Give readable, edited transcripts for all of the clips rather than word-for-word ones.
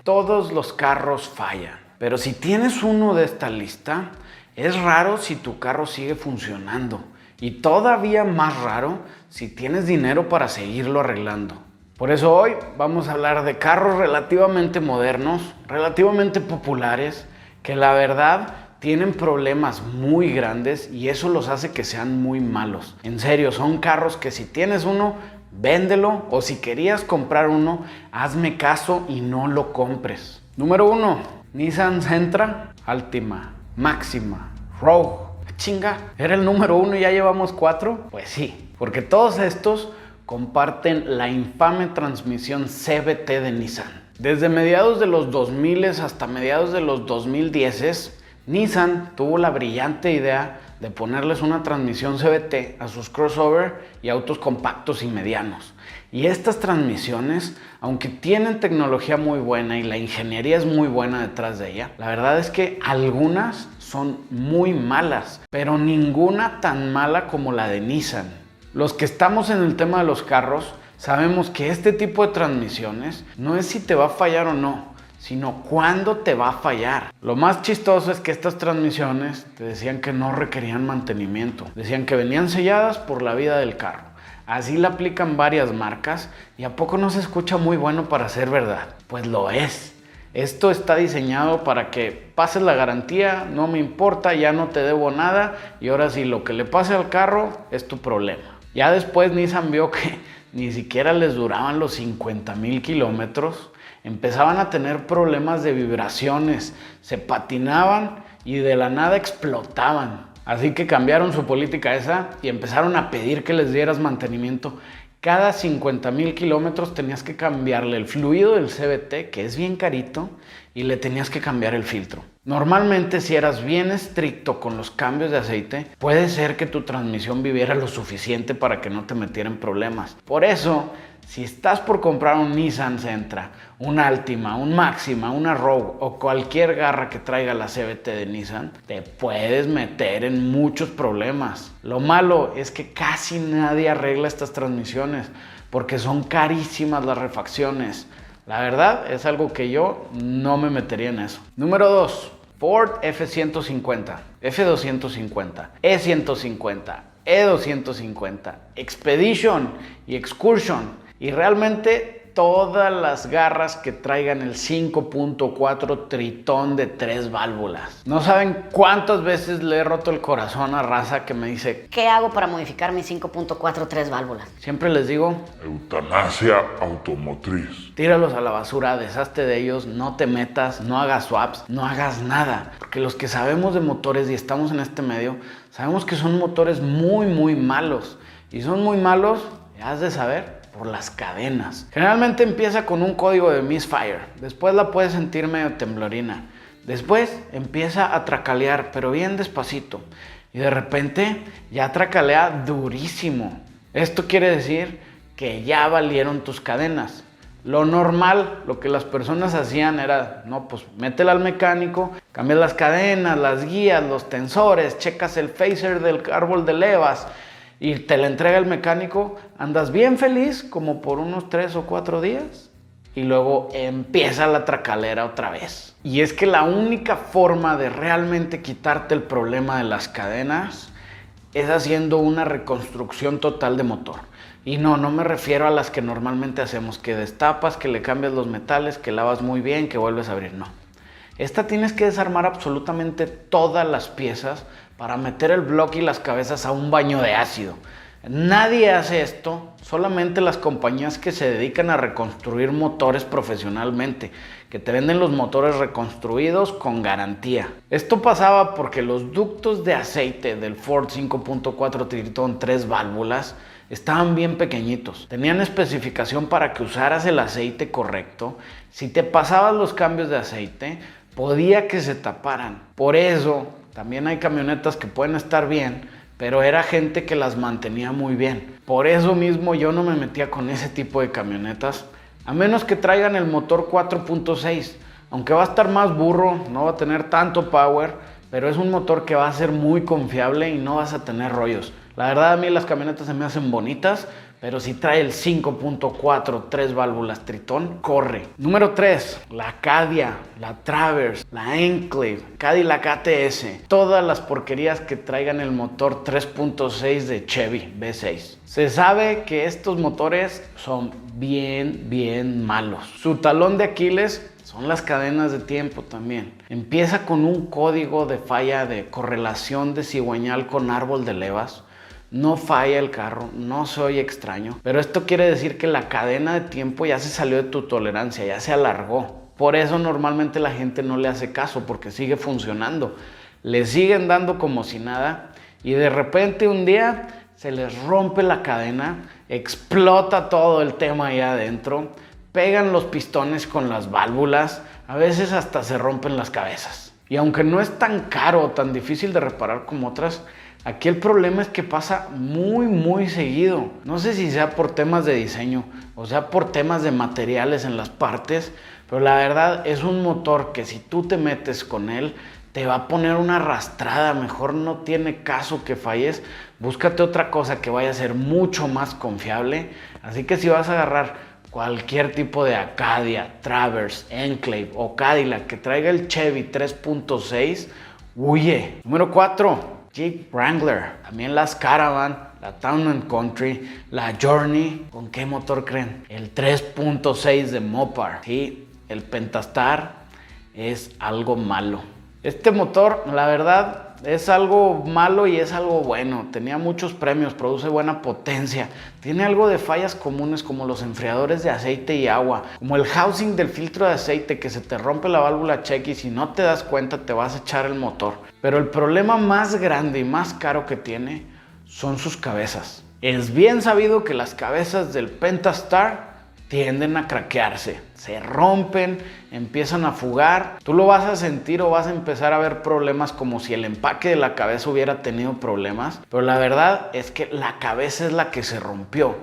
Todos los carros fallan, pero si tienes uno de esta lista, es raro si tu carro sigue funcionando y todavía más raro si tienes dinero para seguirlo arreglando. Por eso hoy vamos a hablar de carros relativamente modernos, relativamente populares, que la verdad tienen problemas muy grandes y eso los hace que sean muy malos. En serio, son carros que si tienes uno, véndelo, o si querías comprar uno, hazme caso y no lo compres. Número 1. Nissan Sentra, Altima, Máxima, Rogue. Chinga, ¿era el número 1 y ya llevamos 4? Pues sí, porque todos estos comparten la infame transmisión CVT de Nissan. Desde mediados de los 2000 hasta mediados de los 2010, Nissan tuvo la brillante idea de ponerles una transmisión CVT a sus crossover y autos compactos y medianos. Y estas transmisiones, aunque tienen tecnología muy buena y la ingeniería es muy buena detrás de ella, la verdad es que algunas son muy malas, pero ninguna tan mala como la de Nissan. Los que estamos en el tema de los carros sabemos que este tipo de transmisiones no es si te va a fallar o no, sino cuándo te va a fallar. Lo más chistoso es que estas transmisiones te decían que no requerían mantenimiento. Decían que venían selladas por la vida del carro. Así la aplican varias marcas y ¿a poco no se escucha muy bueno para ser verdad? Pues lo es. Esto está diseñado para que pases la garantía, no me importa, ya no te debo nada y ahora sí, lo que le pase al carro es tu problema. Ya después Nissan vio que ni siquiera les duraban los 50,000 kilómetros. Empezaban a tener problemas de vibraciones, se patinaban y de la nada explotaban. Así que cambiaron su política esa y empezaron a pedir que les dieras mantenimiento. Cada 50,000 kilómetros tenías que cambiarle el fluido del CVT, que es bien carito, y le tenías que cambiar el filtro. Normalmente, si eras bien estricto con los cambios de aceite, puede ser que tu transmisión viviera lo suficiente para que no te metiera en problemas. Por eso, si estás por comprar un Nissan Sentra, un Altima, un Máxima, una Rogue o cualquier garra que traiga la CVT de Nissan, te puedes meter en muchos problemas. Lo malo es que casi nadie arregla estas transmisiones porque son carísimas las refacciones. La verdad es algo que yo no me metería en eso. Número 2. Ford F-150, F-250, E-150, E-250, Expedition y Excursion. Y realmente todas las garras que traigan el 5.4 Tritón de 3 válvulas. No saben cuántas veces le he roto el corazón a raza que me dice: ¿qué hago para modificar mi 5.4 3 válvulas? Siempre les digo: eutanasia automotriz. tíralos a la basura, deshazte de ellos, no te metas, no hagas swaps, no hagas nada. Porque los que sabemos de motores y estamos en este medio, sabemos que son motores muy malos. Y son muy malos, ya has de saber, por las cadenas. Generalmente empieza con un código de misfire, después la puedes sentir medio temblorina, después empieza a tracalear, pero bien despacito, y de repente ya tracalea durísimo. Esto quiere decir que ya valieron tus cadenas. Lo normal, lo que las personas hacían era, no, pues métela al mecánico, cambias las cadenas, las guías, los tensores, checas el phaser del árbol de levas y te la entrega el mecánico, andas bien feliz como por unos 3 o 4 días y luego empieza la tracalera otra vez. Y es que la única forma de realmente quitarte el problema de las cadenas es haciendo una reconstrucción total de motor. Y no me refiero a las que normalmente hacemos, que destapas, que le cambias los metales, que lavas muy bien, que vuelves a abrir. No. Esta tienes que desarmar absolutamente todas las piezas para meter el bloque y las cabezas a un baño de ácido. Nadie hace esto, solamente las compañías que se dedican a reconstruir motores profesionalmente, que te venden los motores reconstruidos con garantía. Esto pasaba porque los ductos de aceite del Ford 5.4 Tritón 3 válvulas estaban bien pequeñitos. Tenían especificación para que usaras el aceite correcto. Si te pasabas los cambios de aceite, podía que se taparan. Por eso, también hay camionetas que pueden estar bien, pero era gente que las mantenía muy bien. Por eso mismo yo no me metía con ese tipo de camionetas, a menos que traigan el motor 4.6. Aunque va a estar más burro, no va a tener tanto power, pero es un motor que va a ser muy confiable y no vas a tener rollos. La verdad, a mí las camionetas se me hacen bonitas, Pero si trae el 5.4 3 válvulas Tritón, corre. Número 3, la Acadia, la Traverse, la Enclave, Cadillac ATS. Todas las porquerías que traigan el motor 3.6 de Chevy V6. Se sabe que estos motores son bien malos. Su talón de Aquiles son las cadenas de tiempo también. Empieza con un código de falla de correlación de cigüeñal con árbol de levas. No falla el carro, no se oye extraño, pero esto quiere decir que la cadena de tiempo ya se salió de tu tolerancia, ya se alargó. Por eso normalmente la gente no le hace caso, porque sigue funcionando. Le siguen dando como si nada y de repente un día se les rompe la cadena, explota todo el tema ahí adentro, pegan los pistones con las válvulas, a veces hasta se rompen las cabezas. Y aunque no es tan caro o tan difícil de reparar como otras, aquí el problema es que pasa muy seguido. No sé si sea por temas de diseño o sea por temas de materiales en las partes, pero la verdad es un motor que si tú te metes con él, te va a poner una arrastrada. Mejor no tiene caso que falles. Búscate otra cosa que vaya a ser mucho más confiable. Así que si vas a agarrar cualquier tipo de Acadia, Traverse, Enclave o Cadillac que traiga el Chevy 3.6, huye. Número 4, Jeep Wrangler. También las Caravan, la Town & Country, la Journey. ¿Con qué motor creen? El 3.6 de Mopar. Sí, el Pentastar es algo malo. Este motor, la verdad, es algo malo y es algo bueno. Tenía muchos premios, produce buena potencia. Tiene algo de fallas comunes como los enfriadores de aceite y agua, como el housing del filtro de aceite que se te rompe la válvula check y si no te das cuenta te vas a echar el motor. Pero el problema más grande y más caro que tiene son sus cabezas. Es bien sabido que las cabezas del Pentastar tienden a craquearse, se rompen, empiezan a fugar. Tú lo vas a sentir o vas a empezar a ver problemas como si el empaque de la cabeza hubiera tenido problemas, pero la verdad es que la cabeza es la que se rompió.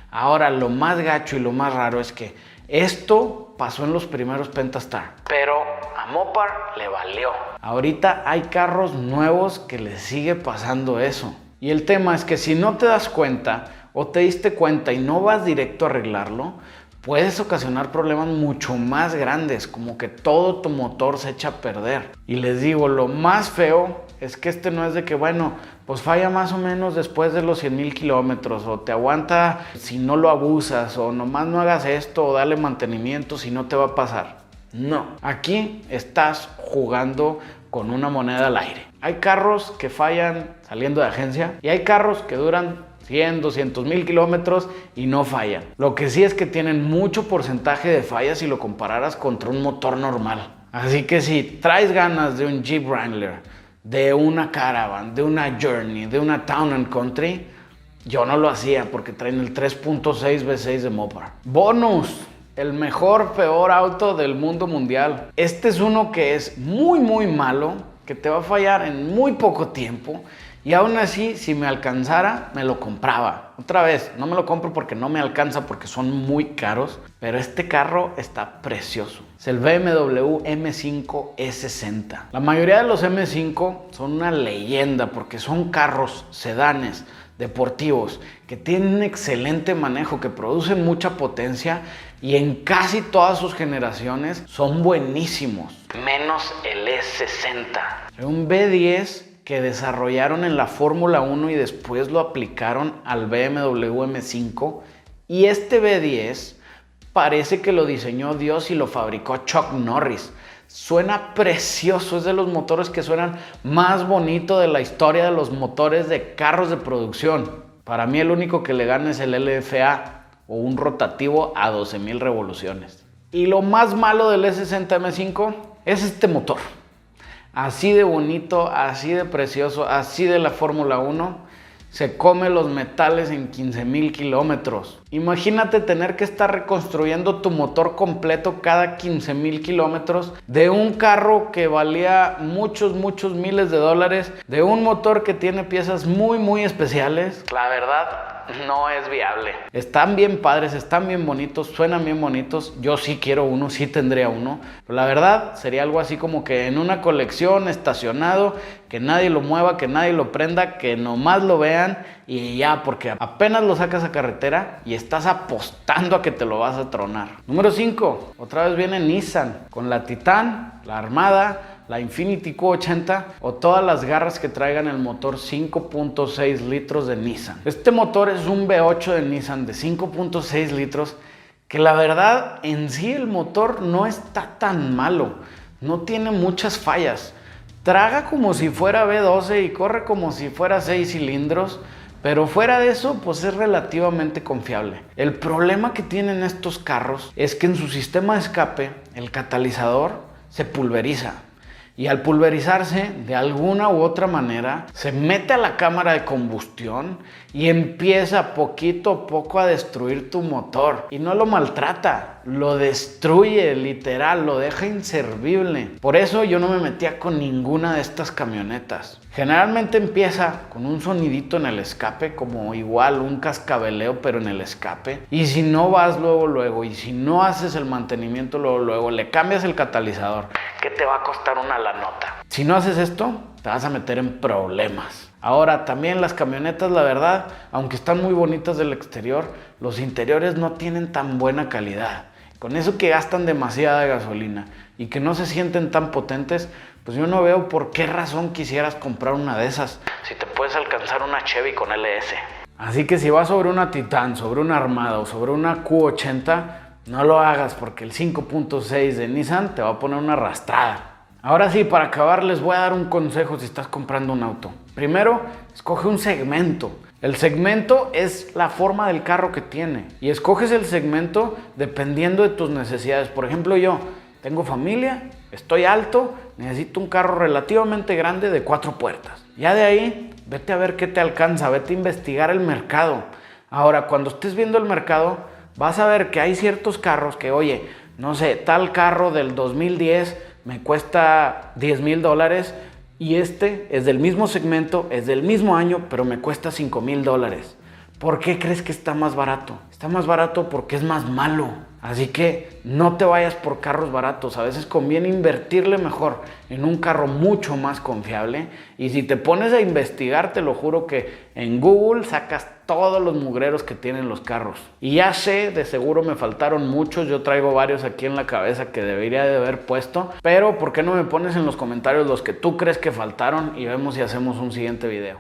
Ahora, lo más gacho y lo más raro es que esto pasó en los primeros Pentastar, pero a Mopar le valió. Ahorita hay carros nuevos que les sigue pasando eso. Y el tema es que si no te das cuenta o te diste cuenta y no vas directo a arreglarlo, puedes ocasionar problemas mucho más grandes, como que todo tu motor se echa a perder. Y les digo, lo más feo es que este no es de que, bueno, pues falla más o menos después de los 100,000 kilómetros, o te aguanta si no lo abusas, o nomás no hagas esto, o dale mantenimiento si no te va a pasar. No, aquí estás jugando con una moneda al aire. Hay carros que fallan saliendo de agencia y hay carros que duran 100, 200,000 kilómetros y no fallan. Lo que sí es que tienen mucho porcentaje de fallas si lo compararas contra un motor normal. Así que si traes ganas de un Jeep Wrangler, de una Caravan, de una Journey, de una Town & Country, yo no lo hacía porque traen el 3.6 V6 de Mopar. Bonus, el mejor, peor auto del mundo mundial. Este es uno que es muy malo, que te va a fallar en muy poco tiempo. Y aún así, si me alcanzara, me lo compraba. Otra vez, no me lo compro porque no me alcanza, porque son muy caros. Pero este carro está precioso. Es el BMW M5 E60. La mayoría de los M5 son una leyenda porque son carros, sedanes, deportivos, que tienen un excelente manejo, que producen mucha potencia y en casi todas sus generaciones son buenísimos. Menos el E60. Un B10 que desarrollaron en la Fórmula 1 y después lo aplicaron al BMW M5. Y este B10 parece que lo diseñó Dios y lo fabricó Chuck Norris. Suena precioso, es de los motores que suenan más bonito de la historia de los motores de carros de producción. Para mí el único que le gana es el LFA o un rotativo a 12,000 revoluciones. Y lo más malo del E60 M5 es este motor. Así de bonito, así de precioso, así de la Fórmula 1, se come los metales en 15,000 kilómetros. Imagínate tener que estar reconstruyendo tu motor completo cada 15,000 kilómetros de un carro que valía muchos miles de dólares, de un motor que tiene piezas muy especiales. La verdad, no es viable. Están bien padres, están bien bonitos, suenan bien bonitos. Yo sí quiero uno, sí tendría uno. Pero la verdad sería algo así como que en una colección, estacionado, que nadie lo mueva, que nadie lo prenda, que nomás lo vean y ya, porque apenas lo sacas a carretera y estás apostando a que te lo vas a tronar. Número 5, otra vez viene Nissan con la Titan, la Armada, la Infiniti Q80 o todas las garras que traigan el motor 5.6 litros de Nissan. Este motor es un V8 de Nissan de 5.6 litros que la verdad en sí el motor no está tan malo, no tiene muchas fallas. Traga como si fuera V12 y corre como si fuera 6 cilindros, pero fuera de eso pues es relativamente confiable. El problema que tienen estos carros es que en su sistema de escape el catalizador se pulveriza. Y al pulverizarse, de alguna u otra manera, se mete a la cámara de combustión y empieza poquito a poco a destruir tu motor. Y no lo maltrata, lo destruye literal, lo deja inservible. Por eso yo no me metía con ninguna de estas camionetas. Generalmente empieza con un sonidito en el escape, como igual un cascabeleo, pero en el escape. Y si no vas luego, y si no haces el mantenimiento luego, le cambias el catalizador, que te va a costar una la nota. Si no haces esto, te vas a meter en problemas. Ahora, también las camionetas, la verdad, aunque están muy bonitas del exterior, los interiores no tienen tan buena calidad. Con eso que gastan demasiada gasolina y que no se sienten tan potentes, pues yo no veo por qué razón quisieras comprar una de esas si te puedes alcanzar una Chevy con LS. Así que si vas sobre una Titan, sobre una Armada o sobre una Q80, no lo hagas porque el 5.6 de Nissan te va a poner una arrastrada. Ahora sí, para acabar les voy a dar un consejo si estás comprando un auto. Primero, escoge un segmento. El segmento es la forma del carro que tiene y escoges el segmento dependiendo de tus necesidades. Por ejemplo, yo tengo familia, estoy alto, necesito un carro relativamente grande de 4 puertas. Ya de ahí, vete a ver qué te alcanza, vete a investigar el mercado. Ahora, cuando estés viendo el mercado, vas a ver que hay ciertos carros que, oye, no sé, tal carro del 2010 me cuesta $10,000 y este es del mismo segmento, es del mismo año, pero me cuesta $5,000. ¿Por qué crees que está más barato? Está más barato porque es más malo. Así que no te vayas por carros baratos. A veces conviene invertirle mejor en un carro mucho más confiable. Y si te pones a investigar, te lo juro que en Google sacas todos los mugreros que tienen los carros. Y ya sé, de seguro me faltaron muchos. Yo traigo varios aquí en la cabeza que debería de haber puesto. Pero ¿por qué no me pones en los comentarios los que tú crees que faltaron? Y vemos si hacemos un siguiente video.